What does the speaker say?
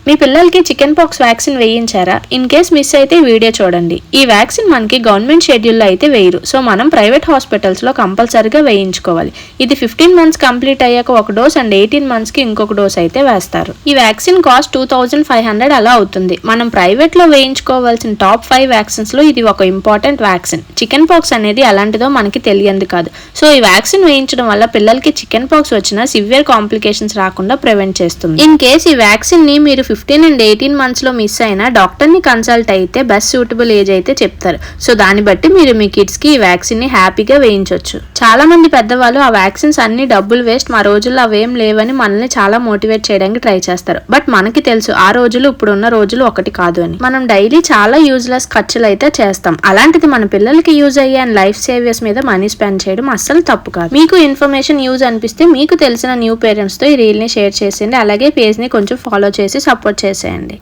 మీ పిల్లలకి chicken pox vaccine వేయించారా? In case miss అయితే వీడియో చూడండి. ఈ వ్యాక్సిన్ మనకి గవర్నమెంట్ షెడ్యూల్లో అయితే వేయరు. సో మనం ప్రైవేట్ హాస్పిటల్స్ లో కంపల్సరీగా వేయించుకోవాలి. ఇది 15 మంత్స్ కంప్లీట్ అయ్యాక ఒక డోస్ అండ్ 18 మంత్స్ కి ఇంకొక డోస్ అయితే వేస్తారు. ఈ వ్యాక్సిన్ కాస్ట్ 2500 అలా అవుతుంది. మనం ప్రైవేట్ లో వేయించుకోవాల్సిన టాప్ 5 వ్యాక్సిన్స్ లో ఇది ఒక ఇంపార్టెంట్ వ్యాక్సిన్. చికెన్ పాక్స్ అనేది అలాంటిదో మనకి తెలియంది కాదు. సో ఈ వ్యాక్సిన్ వేయించడం వల్ల పిల్లలకి చికెన్ పాక్స్ వచ్చినా సివియర్ కాంప్లికేషన్స్ రాకుండా ప్రివెంట్ చేస్తుంది. ఇన్ కేస్ ఈ వ్యాక్సిన్ ని మీరు 15 అండ్ 18 మంత్స్ లో మిస్ అయినా డాక్టర్ ని కన్సల్ట్ అయితే బెస్ట్ సూటబుల్ ఏజ్ అయితే చెప్తారు. సో దాన్ని బట్టి మీరు మీ కిడ్స్ కి ఈ వ్యాక్సిన్ ని హ్యాపీగా వేయించవచ్చు. చాలా మంది పెద్దవాళ్ళు ఆ వ్యాక్సిన్స్ అన్ని డబ్బులు వేస్ట్, మా రోజుల్లో అవేం లేవని మనల్ని చాలా మోటివేట్ చేయడానికి ట్రై చేస్తారు. బట్ మనకి తెలుసు ఆ రోజులు ఇప్పుడున్న రోజులు ఒకటి కాదు అని. మనం డైలీ చాలా యూజ్లెస్ ఖర్చులు అయితే చేస్తాం. అలాంటిది మన పిల్లలకి యూజ్ అయ్యే అండ్ లైఫ్ సేవియర్స్ మీద మనీ స్పెండ్ చేయడం అస్సలు తప్పు కాదు. మీకు ఇన్ఫర్మేషన్ యూజ్ అనిపిస్తే మీకు తెలిసిన న్యూ పేరెంట్స్ తో ఈ రీల్ ని షేర్ చేసేయండి. అలాగే పేజ్ ని కొంచెం ఫాలో చేసి సపోర్ట్ చేసేయండి.